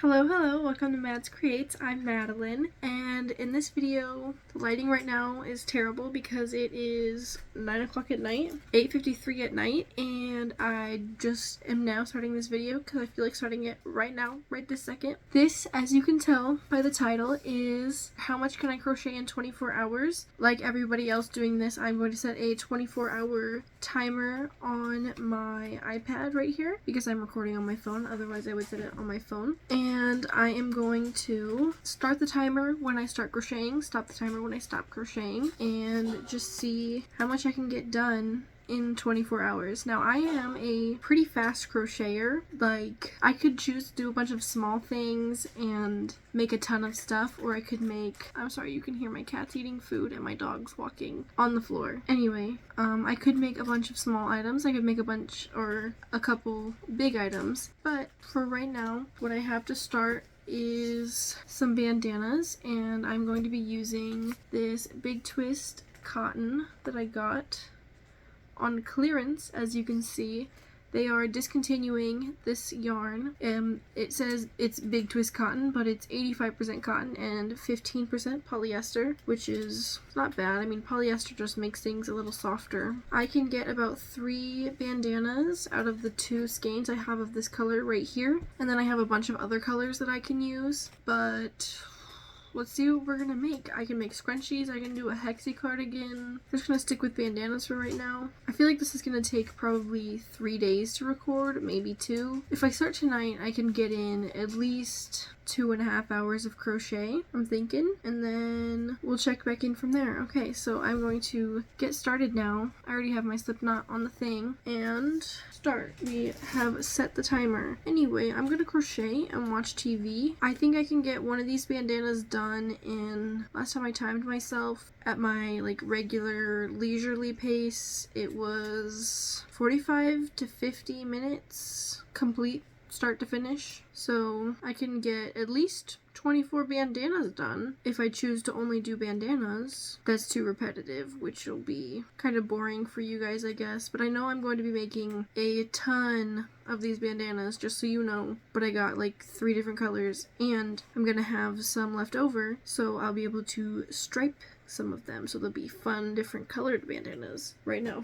Hello, welcome to Madz Creates. I'm Madeline, and in this video, the lighting right now is terrible because it is 9 o'clock at night, 8:53 at night, and I just am now starting this video because I feel like starting it right now, right this second. This, as you can tell by the title, is how much can I crochet in 24 hours. Like everybody else doing this, I'm going to set a 24-hour timer on my iPad right here because I'm recording on my phone, otherwise I would set it on my phone. And I am going to start the timer when I start crocheting, stop the timer when I stop crocheting, and just see how much I can get done in 24 hours. Now, I am a pretty fast crocheter. Like, I could choose to do a bunch of small things and make a ton of stuff, or I could make, I'm sorry, you can hear my cats eating food and my dogs walking on the floor. Anyway, I could make a bunch of small items. I could make a bunch or a couple big items, but for right now, what I have to start is some bandanas, and I'm going to be using this Big Twist cotton that I got on clearance. As you can see, they are discontinuing this yarn. It says it's Big Twist cotton, but it's 85% cotton and 15% polyester, which is not bad. I mean, polyester just makes things a little softer. I can get about 3 bandanas out of the 2 skeins I have of this color right here, and then I have a bunch of other colors that I can use, but let's see what we're gonna make. I can make scrunchies, I can do a hexie cardigan. I'm just gonna stick with bandanas for right now. I feel like this is gonna take probably 3 days to record, maybe 2. If I start tonight, I can get in at least 2.5 hours of crochet, I'm thinking, and then we'll check back in from there. Okay, so I'm going to get started now. I already have my slip knot on the thing, and start. We have set the timer. Anyway, I'm gonna crochet and watch TV. I think I can get one of these bandanas done in, last time I timed myself at my like regular leisurely pace, it was 45 to 50 minutes complete, start to finish. So I can get at least 24 bandanas done. If I choose to only do bandanas, that's too repetitive, which will be kind of boring for you guys, I guess. But I know I'm going to be making a ton of these bandanas, just so you know. But I got like 3 different colors, and I'm gonna have some left over, so I'll be able to stripe some of them, so they'll be fun, different colored bandanas. Right now,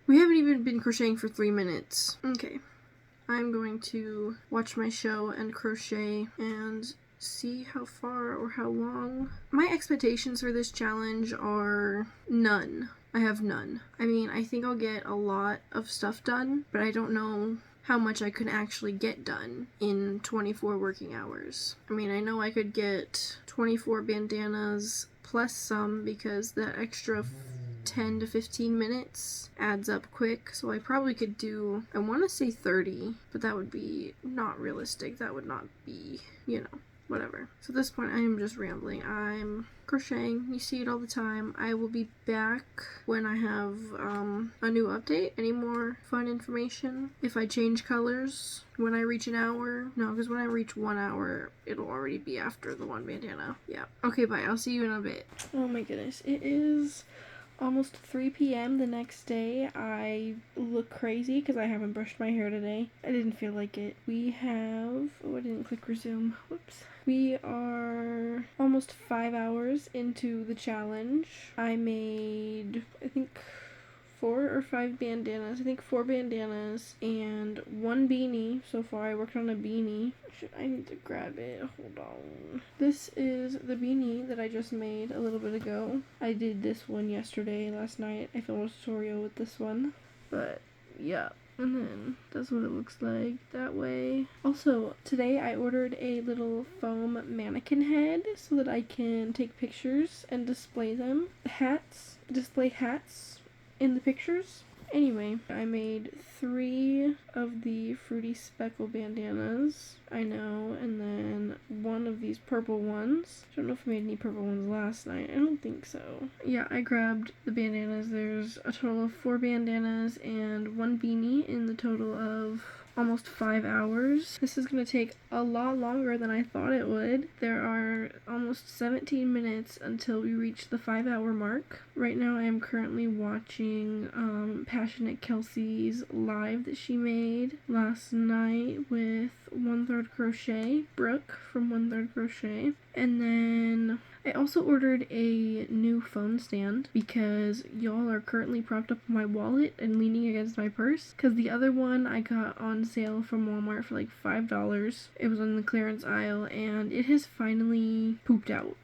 we haven't even been crocheting for 3 minutes. Okay. I'm going to watch my show and crochet and see how far or how long. My expectations for this challenge are none. I have none. I mean, I think I'll get a lot of stuff done, but I don't know how much I could actually get done in 24 working hours. I mean, I know I could get 24 bandanas plus some because that extra 10 to 15 minutes adds up quick, so I probably could do, I want to say 30, but that would be not realistic. That would not be, you know, whatever. So at this point I am just rambling. I'm crocheting. You see it all the time. I will be back when I have a new update. Any more fun information? If I change colors when I reach an hour. No, because when I reach 1 hour, it'll already be after the 1 bandana. Yeah. Okay, bye. I'll see you in a bit. Oh my goodness. It is almost 3 p.m. the next day. I look crazy because I haven't brushed my hair today. I didn't feel like it. We have, oh, I didn't click resume. Whoops. We are almost 5 hours into the challenge. I made, I think, 4 or 5 bandanas. I think 4 bandanas and 1 beanie. So far, I worked on a beanie. I need to grab it. Hold on. This is the beanie that I just made a little bit ago. I did this one yesterday, last night. I filmed a tutorial with this one. But, yeah. And then that's what it looks like that way. Also, today I ordered a little foam mannequin head so that I can take pictures and display them. Display hats in the pictures. Anyway, I made 3 of the fruity speckle bandanas, I know, and then 1 of these purple ones. I don't know if I made any purple ones last night. I don't think so. Yeah, I grabbed the bandanas. There's a total of 4 bandanas and 1 beanie in the total of almost 5 hours. This is gonna take a lot longer than I thought it would. There are almost 17 minutes until we reach the 5-hour mark. Right now I am currently watching Passionate Kelsey's live that she made last night with 1/3 Crochet, Brooke from 1/3 Crochet. And then I also ordered a new phone stand because y'all are currently propped up on my wallet and leaning against my purse, because the other one I got on sale from Walmart for like $5. It was on the clearance aisle and it has finally pooped out.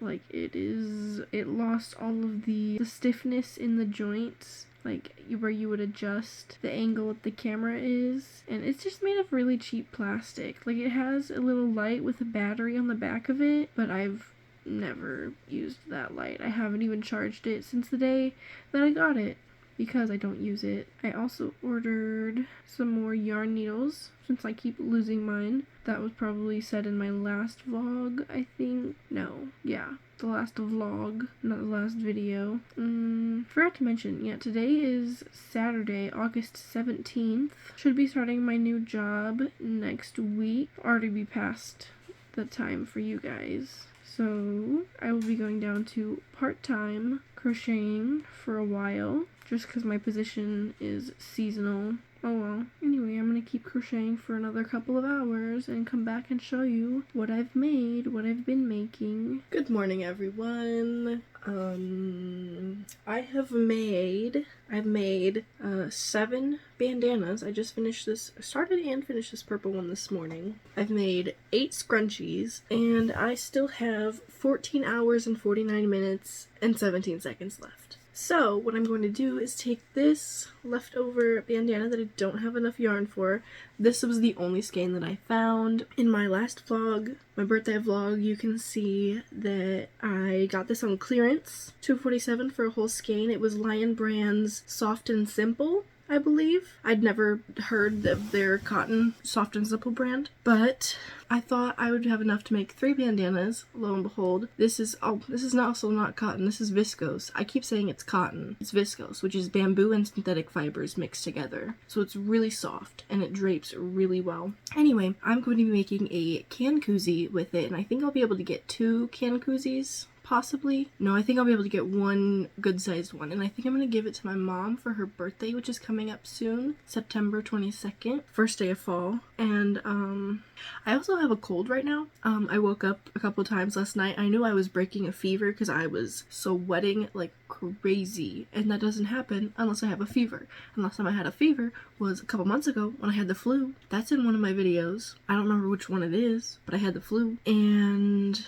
Like it lost all of the stiffness in the joints, like where you would adjust the angle that the camera is, and it's just made of really cheap plastic. Like it has a little light with a battery on the back of it, but I've never used that light. I haven't even charged it since the day that I got it because I don't use it. I also ordered some more yarn needles since I keep losing mine. That was probably said in my last vlog, I think. No, yeah, the last vlog, not the last video. Forgot to mention, yeah, today is Saturday, August 17th. Should be starting my new job next week. Already be past the time for you guys. So I will be going down to part-time crocheting for a while, just because my position is seasonal. Oh well. Anyway, I'm gonna keep crocheting for another couple of hours and come back and show you what I've made, what I've been making. Good morning, everyone. I've made 7 bandanas. I just started and finished this purple one this morning. I've made 8 scrunchies, and I still have 14 hours and 49 minutes and 17 seconds left. So what I'm going to do is take this leftover bandana that I don't have enough yarn for. This was the only skein that I found. In my last vlog, my birthday vlog, you can see that I got this on clearance, $2.47 for a whole skein. It was Lion Brand's Soft and Simple, I believe. I'd never heard of their cotton Soft and Simple brand, but I thought I would have enough to make 3 bandanas. Lo and behold, this is also not cotton, this is viscose. I keep saying it's cotton. It's viscose, which is bamboo and synthetic fibers mixed together. So it's really soft and it drapes really well. Anyway, I'm going to be making a can koozie with it, and I think I'll be able to get 2 can koozies. Possibly. No, I think I'll be able to get 1 good-sized one, and I think I'm going to give it to my mom for her birthday, which is coming up soon, September 22nd, first day of fall. And I also have a cold right now. I woke up a couple times last night. I knew I was breaking a fever because I was sweating like crazy, and that doesn't happen unless I have a fever. And last time I had a fever was a couple months ago when I had the flu. That's in one of my videos. I don't remember which one it is, but I had the flu, and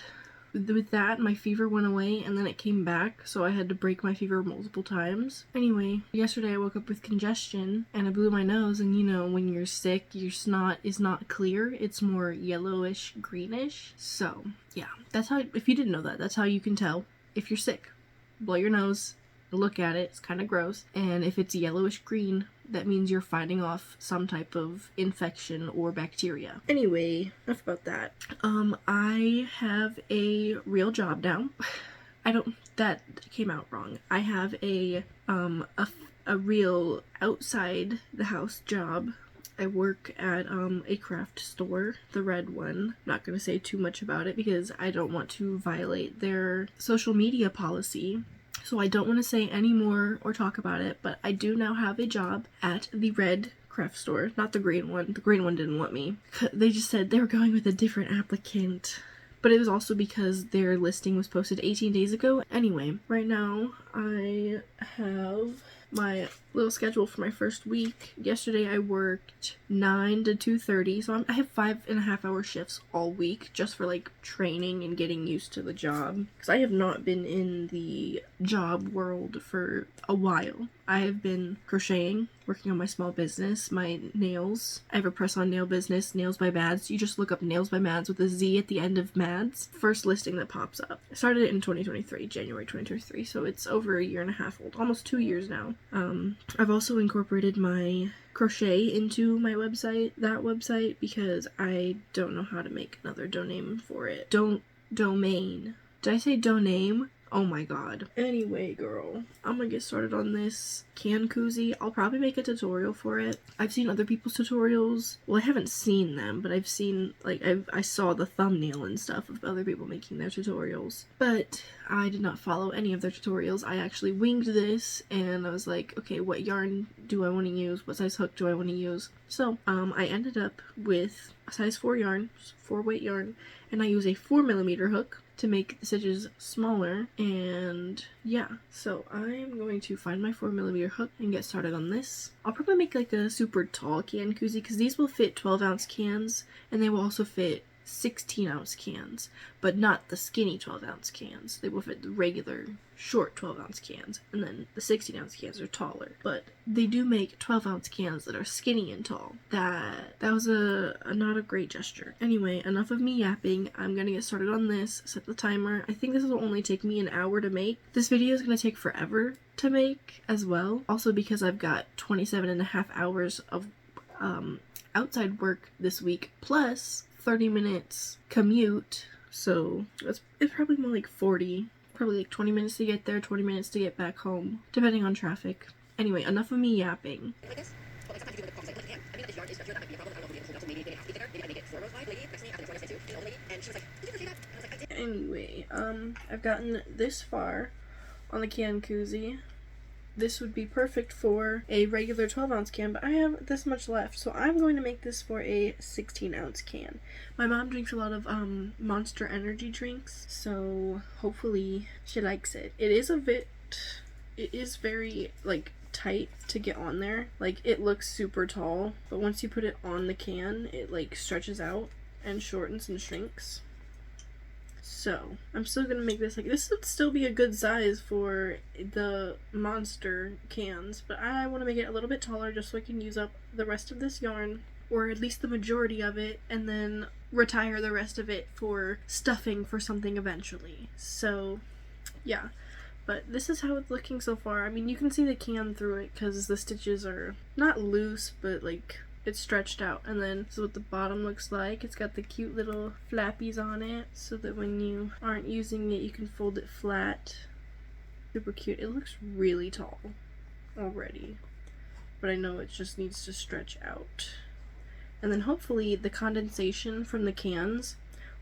with that, my fever went away and then it came back, so I had to break my fever multiple times. Anyway, yesterday I woke up with congestion and I blew my nose, and you know, when you're sick, your snot is not clear, it's more yellowish, greenish. So, yeah, that's how, if you didn't know that, that's how you can tell if you're sick. Blow your nose, look at it, it's kind of gross, and if it's yellowish green, that means you're fighting off some type of infection or bacteria. Anyway, enough about that. I have a real job now. That came out wrong. I have a real outside the house job. I work at a craft store, the red one. I'm not gonna say too much about it because I don't want to violate their social media policy. So I don't want to say any more or talk about it, but I do now have a job at the red craft store, not the green one. The green one didn't want me. They just said they were going with a different applicant. But it was also because their listing was posted 18 days ago. Anyway, right now I have my little schedule for my first week. Yesterday I worked 9 to 2:30, so I have 5.5 hour shifts all week just for like training and getting used to the job, because I have not been in the job world for a while. I have been crocheting, working on my small business, my nails. I have a press-on nail business, Nails by Madz. You just look up Nails by Madz with a Z at the end of Madz. First listing that pops up. I started it in 2023, January 2023, so it's over a year and a half old, almost 2 years now. I've also incorporated my crochet into my that website, because I don't know how to make another domain for it. Domain. Did I say doname? Oh my god. Anyway, girl, I'm gonna get started on this can koozie. I'll probably make a tutorial for it. I've seen other people's tutorials. Well, I haven't seen them, but I've seen, like, I saw the thumbnail and stuff of other people making their tutorials. But I did not follow any of their tutorials. I actually winged this, and I was like, okay, what yarn do I want to use? What size hook do I want to use? So, I ended up with a size 4 yarn, 4 weight yarn, and I use a 4mm hook to make the stitches smaller. And yeah, so I'm going to find my 4mm hook and get started on this. I'll probably make like a super tall can koozie because these will fit 12-ounce cans, and they will also fit 16-ounce cans, but not the skinny 12-ounce cans. They will fit the regular short 12-ounce cans, and then the 16-ounce cans are taller. But they do make 12-ounce cans that are skinny and tall. That was not a great gesture. Anyway, enough of me yapping. I'm gonna get started on this, set the timer. I think this will only take me an hour to make. This video is gonna take forever to make as well, also because I've got 27.5 hours of outside work this week, plus 30 minutes commute, so it's probably more like 40, probably like 20 minutes to get there, 20 minutes to get back home, depending on traffic. Anyway, enough of me yapping. Anyway, I've gotten this far on the can koozie. This would be perfect for a regular 12-ounce can, but I have this much left, so I'm going to make this for a 16-ounce can. My mom drinks a lot of Monster energy drinks, so hopefully she likes it. It is very, like, tight to get on there. Like, it looks super tall, but once you put it on the can, it, like, stretches out and shortens and shrinks. So, I'm still gonna make this, like, this would still be a good size for the Monster cans, but I want to make it a little bit taller just so I can use up the rest of this yarn, or at least the majority of it, and then retire the rest of it for stuffing for something eventually. So, yeah. But this is how it's looking so far. I mean, you can see the can through it because the stitches are not loose, but, like, it's stretched out. And then this is what the bottom looks like. It's got the cute little flappies on it so that when you aren't using it, you can fold it flat. Super cute. It looks really tall already, but I know it just needs to stretch out. And then hopefully the condensation from the cans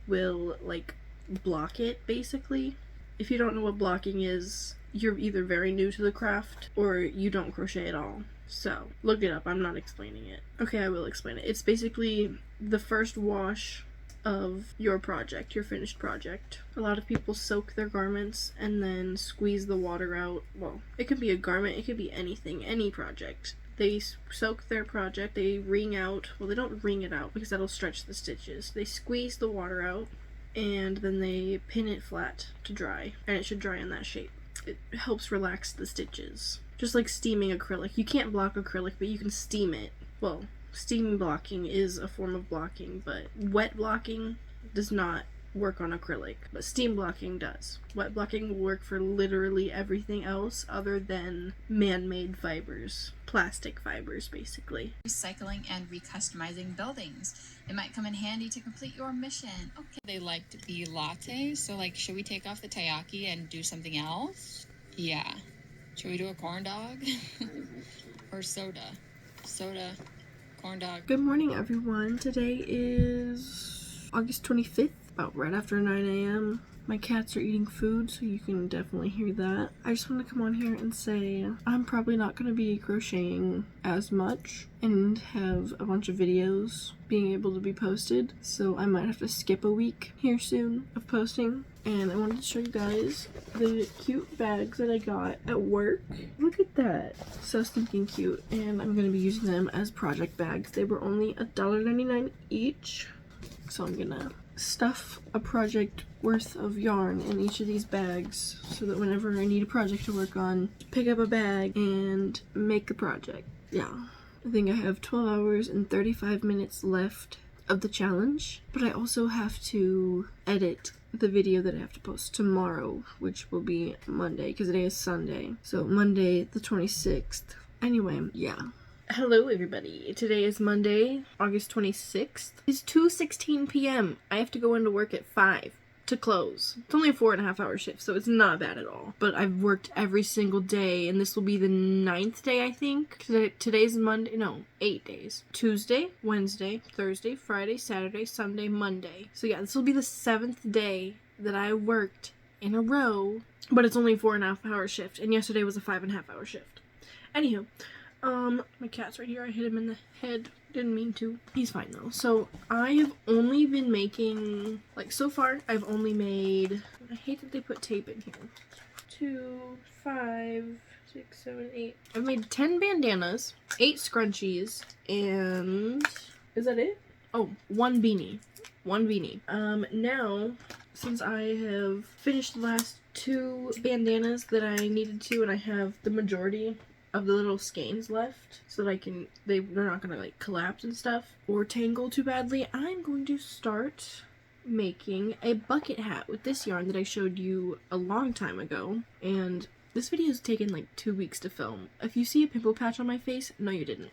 will, like, block it, basically. If you don't know what blocking is, you're either very new to the craft or you don't crochet at all. So, look it up. I'm not explaining it. Okay, I will explain it. It's basically the first wash of your project, your finished project. A lot of people soak their garments and then squeeze the water out. Well, it could be a garment, it could be anything, any project. They soak their project, they wring out, well, they don't wring it out because that'll stretch the stitches. They squeeze the water out and then they pin it flat to dry, and it should dry in that shape. It helps relax the stitches. Just like steaming acrylic. You can't block acrylic, but you can steam it. Well, steam blocking is a form of blocking, but wet blocking does not work on acrylic, but steam blocking does. Wet blocking will work for literally everything else other than man-made fibers. Plastic fibers, basically. Recycling and recustomizing buildings. It might come in handy to complete your mission. Okay. They like to be lattes, so, like, should we take off the taiyaki and do something else? Yeah. Should we do a corn dog? Or soda? Soda, corn dog. Good morning, everyone. Today is August 25th, about right after 9 a.m. My cats are eating food, so you can definitely hear that. I just want to come on here and say I'm probably not going to be crocheting as much and have a bunch of videos being able to be posted, so I might have to skip a week here soon of posting. And I wanted to show you guys the cute bags that I got at work. Look at that. So stinking cute. And I'm going to be using them as project bags. They were only $1.99 each. So I'm going to stuff a project worth of yarn in each of these bags so that whenever I need a project to work on, pick up a bag and make the project. Yeah. I think I have 12 hours and 35 minutes left of the challenge, but I also have to edit the video that I have to post tomorrow, which will be Monday, because today is Sunday. So Monday the 26th. Anyway, yeah. Hello everybody. Today is Monday, August 26th. It's 2:16 p.m. I have to go into work at 5. to close. It's only a 4.5-hour shift, so it's not bad at all. But I've worked every single day, and this will be the 9th day, I think. Today's Monday. No, 8 days. Tuesday, Wednesday, Thursday, Friday, Saturday, Sunday, Monday. So yeah, this will be the 7th day that I worked in a row, but it's only a 4.5-hour shift, and yesterday was a 5.5-hour shift. Anywho, my cat's right here. I hit him in the head. Didn't mean to. He's fine though. So I have only been making, like, so far I've only made, I hate that they put tape in here. 2, 5, 6, 7, 8. I've made 10 bandanas, 8 scrunchies, and is that it? Oh, 1 beanie. 1 beanie. Now, since I have finished the last 2 bandanas that I needed to, and I have the majority of the little skeins left, so that they're not gonna like collapse and stuff or tangle too badly, I'm going to start making a bucket hat with this yarn that I showed you a long time ago. And this video has taken like 2 weeks to film. If you see a pimple patch on my face, no you didn't.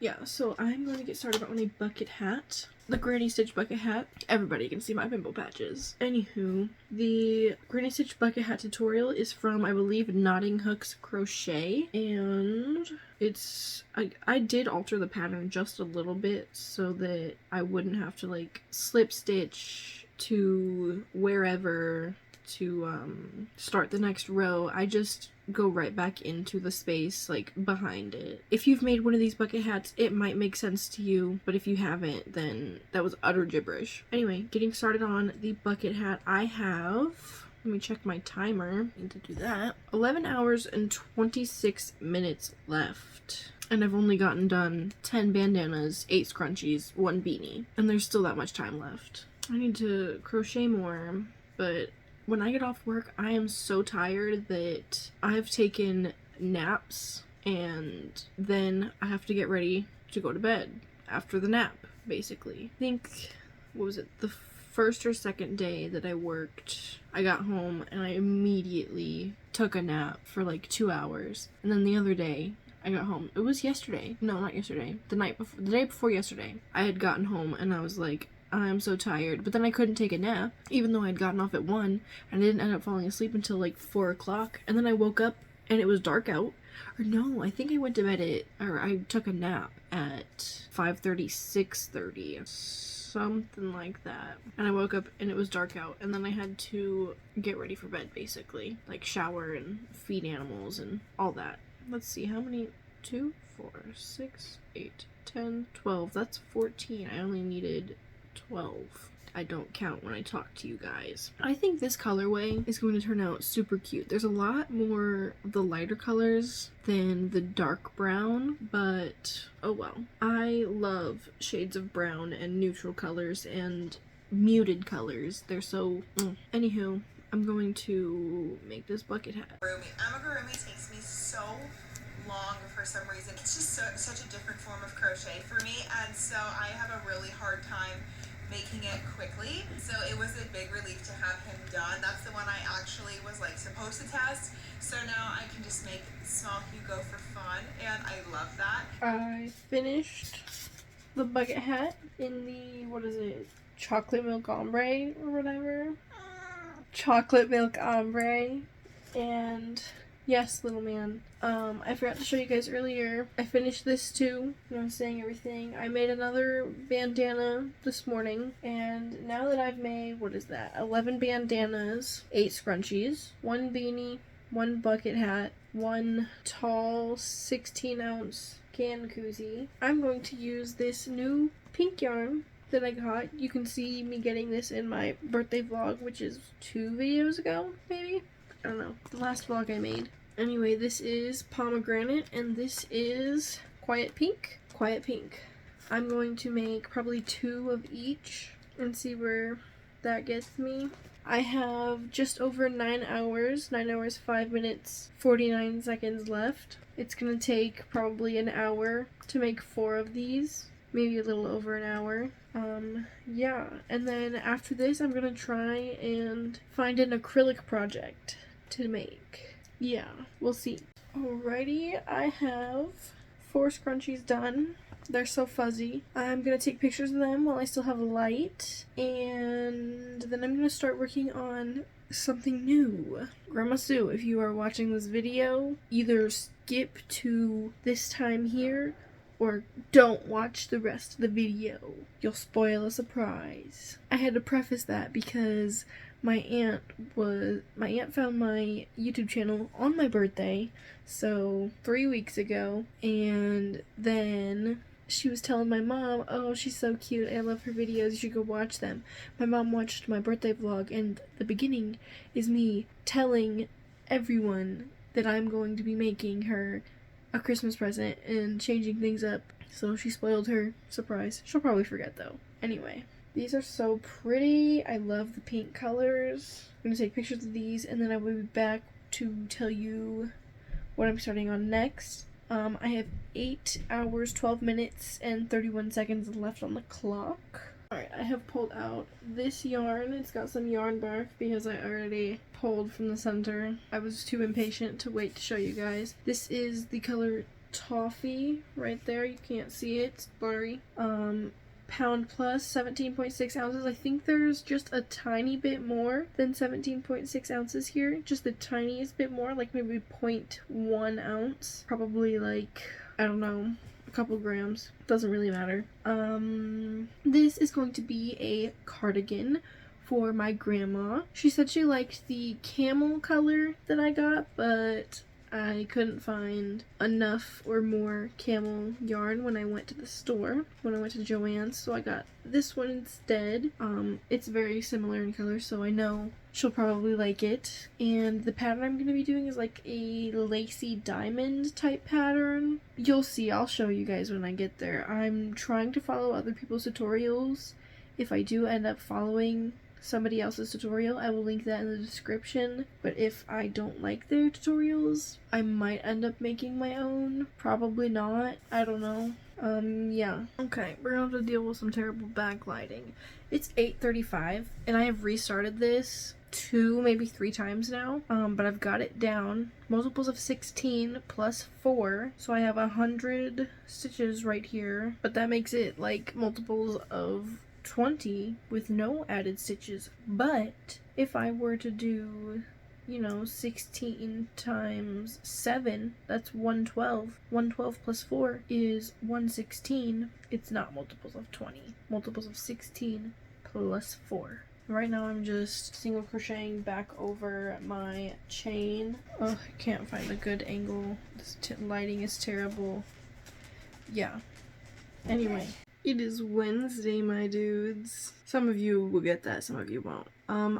Yeah, so I'm going to get started on a bucket hat. The Granny Stitch bucket hat. Everybody can see my pimple patches. Anywho, the Granny Stitch bucket hat tutorial is from, I believe, Knotting Hooks Crochet, and it's, I did alter the pattern just a little bit so that I wouldn't have to like slip stitch to wherever to start the next row. I just go right back into the space like behind it. If you've made one of these bucket hats, it might make sense to you, but if you haven't, then that was utter gibberish. Anyway, getting started on the bucket hat, I have, let me check my timer. I need to do that. 11 hours and 26 minutes left. And I've only gotten done 10 bandanas, 8 scrunchies, 1 beanie. And there's still that much time left. I need to crochet more, but when I get off work, I am so tired that I've taken naps, and then I have to get ready to go to bed after the nap, basically. I think, what was it, the first or second day that I worked, I got home and I immediately took a nap for like 2 hours. And then the other day, I got home. It was yesterday. No, not yesterday. The day before yesterday, I had gotten home and I was like, I'm so tired. But then I couldn't take a nap, even though I'd gotten off at 1, and I didn't end up falling asleep until like 4 o'clock. And then I woke up and it was dark out. Or no, I think I went to bed I took a nap at 5:30, 6:30, something like that. And I woke up and it was dark out, and then I had to get ready for bed, basically. Like shower and feed animals and all that. Let's see, how many? 2, 4, 6, 8, 10, 12. That's 14. I only needed 12. I don't count when I talk to you guys. I think this colorway is going to turn out super cute. There's a lot more of the lighter colors than the dark brown, but oh well. I love shades of brown and neutral colors and muted colors. They're so Anywho, I'm going to make this bucket hat. Amigurumi takes me so long for some reason. It's just such a different form of crochet for me, and so I have a really hard time making it quickly. So it was a big relief to have him done. That's the one I actually was like supposed to test. So now I can just make small Hugo for fun, and I love that. I finished the bucket hat in the, what is it, chocolate milk ombre or whatever. Chocolate milk ombre. And yes, little man. I forgot to show you guys earlier. I finished this too. And I'm saying everything. I made another bandana this morning. And now that I've made, what is that? 11 bandanas, 8 scrunchies, 1 beanie, 1 bucket hat, 1 tall 16-ounce can koozie. I'm going to use this new pink yarn that I got. You can see me getting this in my birthday vlog, which is 2 videos ago, maybe? I don't know. The last vlog I made. Anyway, this is pomegranate, and this is quiet pink. Quiet pink. I'm going to make probably 2 of each and see where that gets me. I have just over 9 hours, 9 hours, 5 minutes, 49 seconds left. It's gonna take probably an hour to make 4 of these, maybe a little over an hour. Yeah, and then after this I'm gonna try and find an acrylic project to make. Yeah, we'll see. Alrighty, I have 4 scrunchies done. They're so fuzzy. I'm gonna take pictures of them while I still have light, and then I'm going to start working on something new. Grandma Sue, if you are watching this video, either skip to this time here or don't watch the rest of the video. You'll spoil a surprise. I had to preface that because my aunt found my YouTube channel on my birthday, so 3 weeks ago, and then she was telling my mom, oh, she's so cute, I love her videos, you should go watch them. My mom watched my birthday vlog, and the beginning is me telling everyone that I'm going to be making her a Christmas present and changing things up. So she spoiled her. Surprise. She'll probably forget though. Anyway, these are so pretty. I love the pink colors. I'm going to take pictures of these and then I will be back to tell you what I'm starting on next. I have 8 hours, 12 minutes, and 31 seconds left on the clock. Alright, I have pulled out this yarn. It's got some yarn bark because I already pulled from the center. I was too impatient to wait to show you guys. This is the color Toffee right there. You can't see it. It's blurry. Pound plus 17.6 ounces. I think there's just a tiny bit more than 17.6 ounces here. Just the tiniest bit more, like maybe 0.1 ounce. Probably like, I don't know, a couple grams. Doesn't really matter. This is going to be a cardigan for my grandma. She said she liked the camel color that I got, but I couldn't find enough or more camel yarn when I went to the store, when I went to Joann's, so I got this one instead. It's very similar in color, so I know she'll probably like it. And the pattern I'm going to be doing is like a lacy diamond type pattern. You'll see, I'll show you guys when I get there. I'm trying to follow other people's tutorials. If I do end up following somebody else's tutorial, I will link that in the description. But if I don't like their tutorials, I might end up making my own. Probably not. I don't know. Yeah. Okay, we're gonna have to deal with some terrible backlighting. It's 8:35 and I have restarted this 2, maybe 3 times now. But I've got it down. Multiples of 16 plus 4. So I have 100 stitches right here. But that makes it like multiples of 20 with no added stitches. But if I were to do, you know, 16 times 7, that's 112. 112 plus 4 is 116. It's not multiples of 20. Multiples of 16 plus 4. Right now I'm just single crocheting back over my chain. Oh, I can't find a good angle. This lighting is terrible. Yeah. Anyway. It is Wednesday, my dudes. Some of you will get that, some of you won't.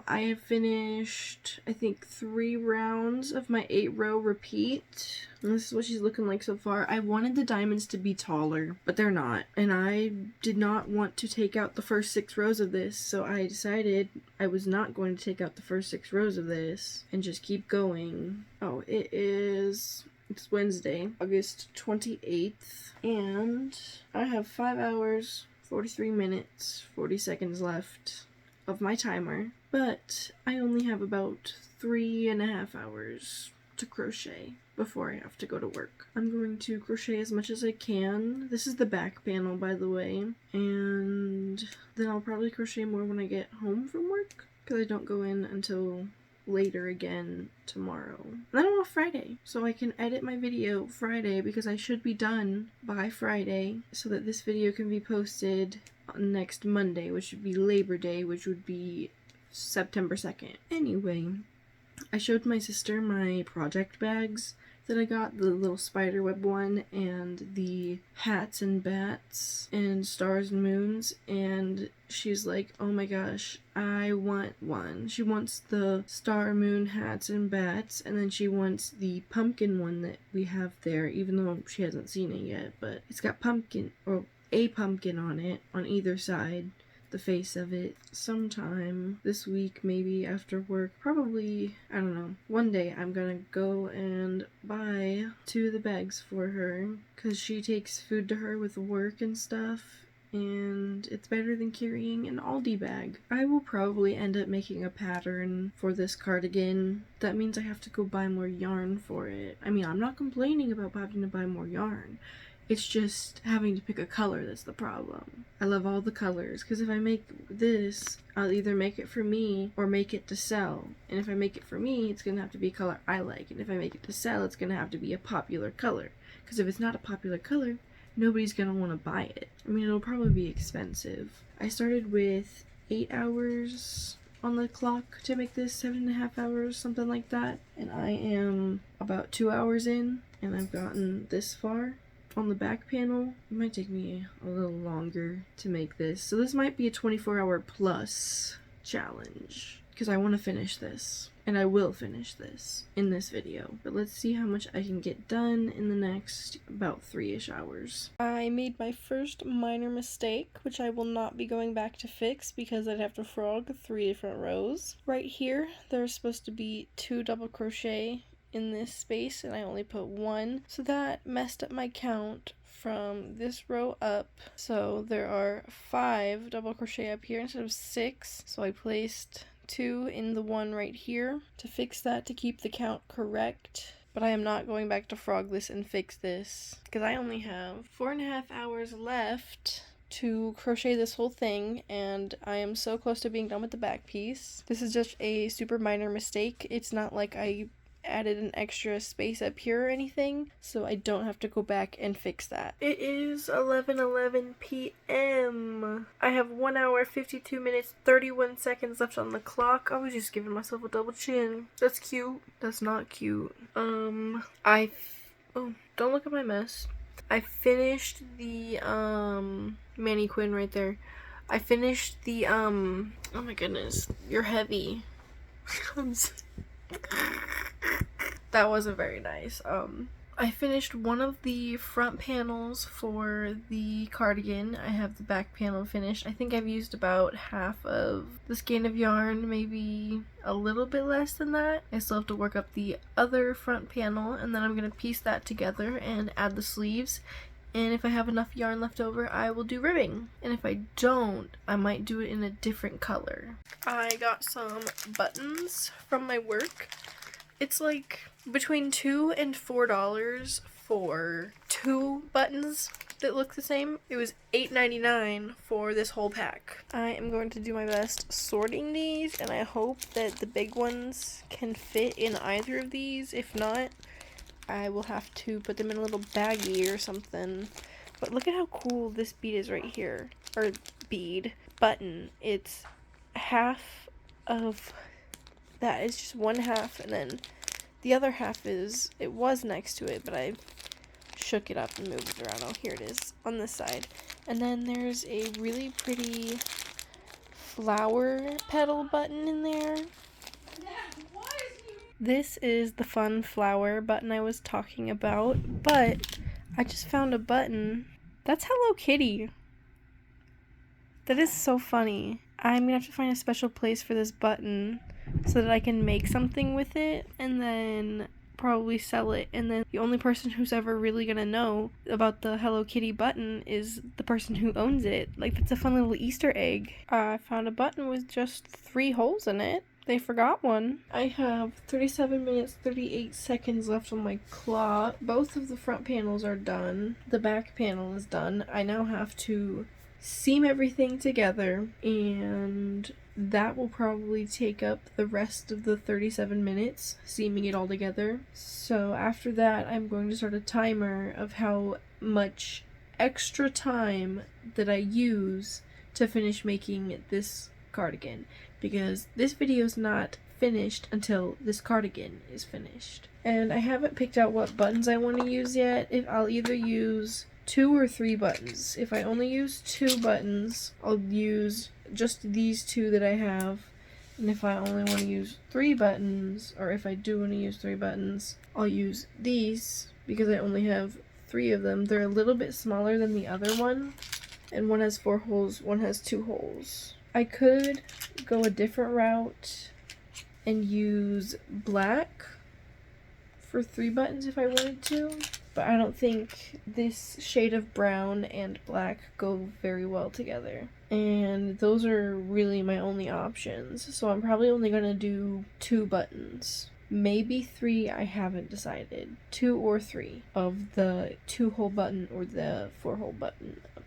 I have finished, I think, 3 rounds of my 8-row repeat. And this is what she's looking like so far. I wanted the diamonds to be taller, but they're not. And I did not want to take out the first 6 rows of this, so I decided I was not going to take out the first 6 rows of this and just keep going. Oh, it's Wednesday, August 28th, and I have 5 hours, 43 minutes, 40 seconds left of my timer, but I only have about 3.5 hours to crochet before I have to go to work. I'm going to crochet as much as I can. This is the back panel, by the way, and then I'll probably crochet more when I get home from work, because I don't go in until later again tomorrow. And then I'm off Friday, so I can edit my video Friday because I should be done by Friday so that this video can be posted on next Monday, which would be Labor Day, which would be September 2nd. Anyway, I showed my sister my project bags that I got, the little spiderweb one and the hats and bats and stars and moons, and she's like, oh my gosh, I want one. She wants the star, moon, hats, and bats, and then she wants the pumpkin one that we have there, even though she hasn't seen it yet, but it's got pumpkin, or a pumpkin on it, on either side. The face of it sometime this week, maybe after work, probably, I don't know, one day I'm gonna go and buy 2 of the bags for her because she takes food to her with work and stuff, and it's better than carrying an Aldi bag. I will probably end up making a pattern for this cardigan. That means I have to go buy more yarn for it. I mean, I'm not complaining about having to buy more yarn. It's just having to pick a color that's the problem. I love all the colors, because if I make this, I'll either make it for me or make it to sell. And if I make it for me, it's going to have to be a color I like. And if I make it to sell, it's going to have to be a popular color. Because if it's not a popular color, nobody's going to want to buy it. I mean, it'll probably be expensive. I started with 8 hours on the clock to make this, 7.5 hours, something like that. And I am about 2 hours in, and I've gotten this far. On the back panel, it might take me a little longer to make this. So this might be a 24-hour plus challenge, because I want to finish this. And I will finish this in this video. But let's see how much I can get done in the next about 3-ish hours. I made my first minor mistake, which I will not be going back to fix because I'd have to frog 3 different rows. Right here, there's supposed to be 2 double crochet in this space, and I only put 1, so that messed up my count from this row up. So there are 5 double crochet up here instead of 6, so I placed 2 in the one right here to fix that, to keep the count correct. But I am not going back to frog this and fix this because I only have 4.5 hours left to crochet this whole thing, and I am so close to being done with the back piece. This is just a super minor mistake. It's not like I added an extra space up here or anything, so I don't have to go back and fix that. It is 11:11 p.m. I have 1 hour, 52 minutes, 31 seconds left on the clock. I was just giving myself a double chin. That's cute. That's not cute. Oh, don't look at my mess. I finished the, mannequin right there. I finished the, oh my goodness, you're heavy. That wasn't very nice. I finished one of the front panels for the cardigan. I have the back panel finished. I think I've used about half of the skein of yarn, maybe a little bit less than that. I still have to work up the other front panel, and then I'm going to piece that together and add the sleeves. And if I have enough yarn left over, I will do ribbing. And if I don't, I might do it in a different color. I got some buttons from my work. It's like between $2 and $4 for 2 buttons that look the same. It was $8.99 for this whole pack. I am going to do my best sorting these, and I hope that the big ones can fit in either of these. If not, I will have to put them in a little baggie or something. But look at how cool this bead is right here. Or button. It's half of that. It's just 1/2, and then the other half is, it was next to it, but I shook it up and moved it around. Oh, here it is on this side. And then there's a really pretty flower petal button in there. This is the fun flower button I was talking about, but I just found a button. That's Hello Kitty. That is so funny. I'm gonna have to find a special place for this button so that I can make something with it and then probably sell it. And then the only person who's ever really gonna know about the Hello Kitty button is the person who owns it. Like, that's a fun little Easter egg. I found a button with just 3 holes in it. They forgot one. I have 37 minutes, 38 seconds left on my clock. Both of the front panels are done. The back panel is done. I now have to seam everything together, and that will probably take up the rest of the 37 minutes, seaming it all together. So after that, I'm going to start a timer of how much extra time that I use to finish making this cardigan, because this video is not finished until this cardigan is finished. And I haven't picked out what buttons I want to use yet. If I'll either use 2 or 3 buttons. If I only use 2 buttons, I'll use just these 2 that I have. And if I only want to use 3 buttons, or if I do want to use 3 buttons, I'll use these because I only have 3 of them. They're a little bit smaller than the other one, and one has 4 holes, one has 2 holes. I could go a different route and use black for 3 buttons if I wanted to, but I don't think this shade of brown and black go very well together. And those are really my only options, so I'm probably only going to do 2 buttons. maybe 3, I haven't decided. 2 or 3 of the 2-hole button or the 4-hole button of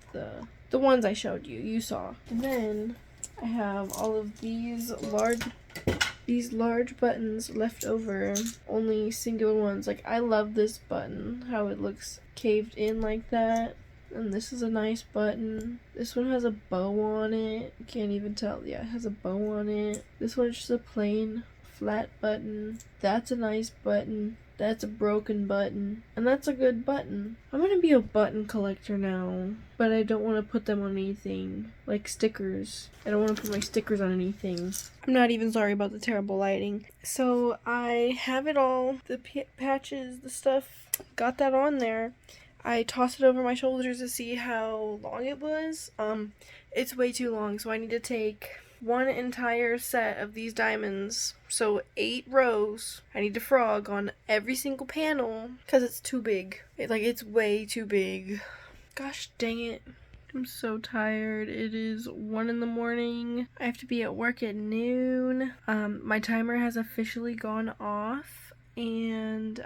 the ones I showed you. You saw. And then I have all of these large buttons left over, only singular ones. Like, I love this button, how it looks caved in like that. And this is a nice button. This one has a bow on it. You can't even tell. Yeah, it has a bow on it. This one's just a plain flat button. That's a nice button. That's a broken button. And that's a good button. I'm gonna be a button collector now, but I don't want to put them on anything. Like stickers. I don't want to put my stickers on anything. I'm not even sorry about the terrible lighting. So I have it all. The patches, the stuff. Got that on there. I tossed it over my shoulders to see how long it was. It's way too long, so I need to take one entire set of these diamonds, so 8 rows. I need to frog on every single panel because it's too big. It's way too big. Gosh dang it. I'm so tired. It is 1 in the morning. I have to be at work at noon. My timer has officially gone off. And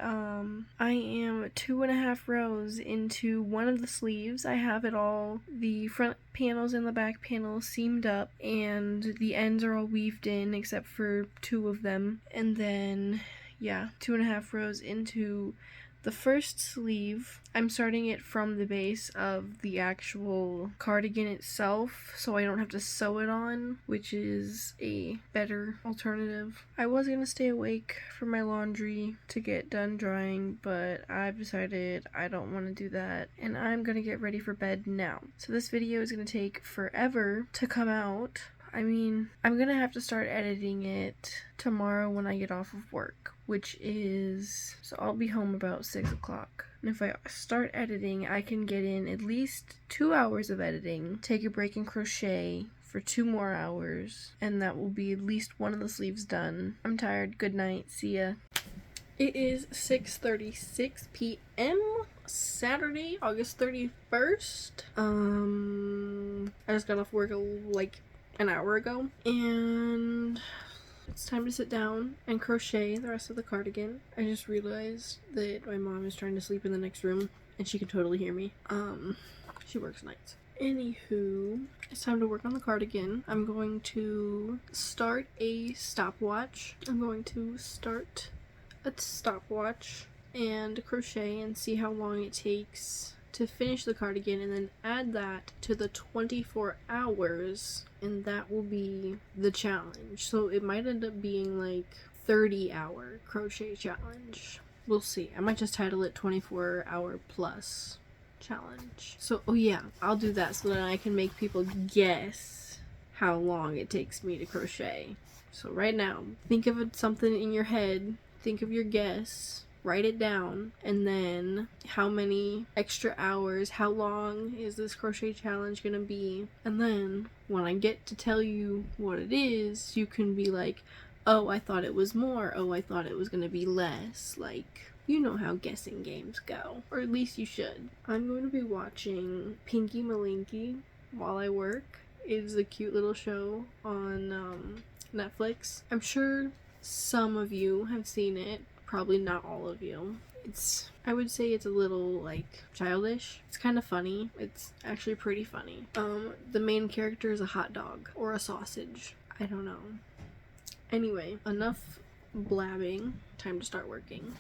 I am 2.5 rows into one of the sleeves. I have it all, the front panels and the back panels seamed up, and the ends are all weaved in except for 2 of them. And then, yeah, 2.5 rows into the first sleeve. I'm starting it from the base of the actual cardigan itself, so I don't have to sew it on, which is a better alternative. I was gonna stay awake for my laundry to get done drying, but I've decided I don't want to do that, and I'm gonna get ready for bed now. So this video is gonna take forever to come out. I mean, I'm gonna have to start editing it tomorrow when I get off of work, which is, so I'll be home about 6 o'clock. And if I start editing, I can get in at least 2 hours of editing, take a break and crochet for 2 more hours, and that will be at least one of the sleeves done. I'm tired. Good night. See ya. It is 6:36 p.m. Saturday, August 31st. I just got off work an hour ago, and it's time to sit down and crochet the rest of the cardigan. I just realized that my mom is trying to sleep in the next room and she can totally hear me. She works nights. Anywho, it's time to work on the cardigan. I'm going to start a stopwatch. And crochet and see how long it takes to finish the cardigan, and then add that to the 24 hours, and that will be the challenge. So it might end up being 30-hour crochet challenge. We'll see. I might just title it 24-hour plus challenge. So, oh yeah, I'll do that so that I can make people guess how long it takes me to crochet. So right now, think of something in your head, think of your guess, write it down, and then how many extra hours, how long is this crochet challenge gonna be, and then when I get to tell you what it is, you can be like, oh, I thought it was more, oh, I thought it was gonna be less. You know how guessing games go, or at least you should. I'm going to be watching Pinky Malinky while I work. It is a cute little show on Netflix. I'm sure some of you have seen it, probably not all of you. I would say it's a little childish. It's kind of funny. It's actually pretty funny. The main character is a hot dog or a sausage. I don't know. Anyway, enough blabbing. Time to start working.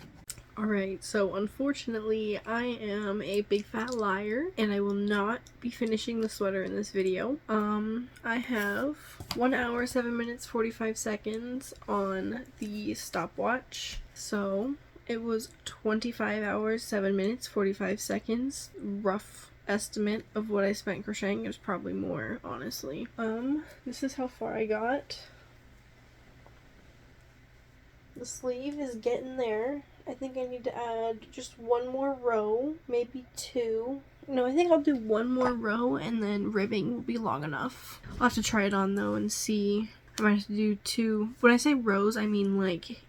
Alright, so unfortunately I am a big fat liar and I will not be finishing the sweater in this video. I have 1 hour, 7 minutes, 45 seconds on the stopwatch. So it was 25 hours, 7 minutes, 45 seconds. Rough estimate of what I spent crocheting. It was probably more, honestly. This is how far I got. The sleeve is getting there. I think I need to add just 1 more row, maybe 2. No, I think I'll do 1 more row and then ribbing will be long enough. I'll have to try it on though and see. I might have to do 2. When I say rows, I mean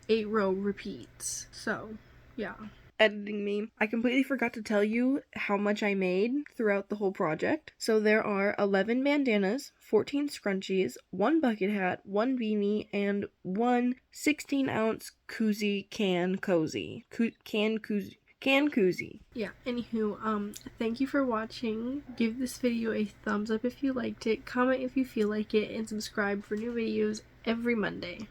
8 row repeats. So, yeah. editing me. I completely forgot to tell you how much I made throughout the whole project. So there are 11 bandanas, 14 scrunchies, 1 bucket hat, 1 beanie, and 1 16-ounce koozie can cozy. Can koozie. Yeah, anywho, thank you for watching. Give this video a thumbs up if you liked it, comment if you feel like it, and subscribe for new videos every Monday.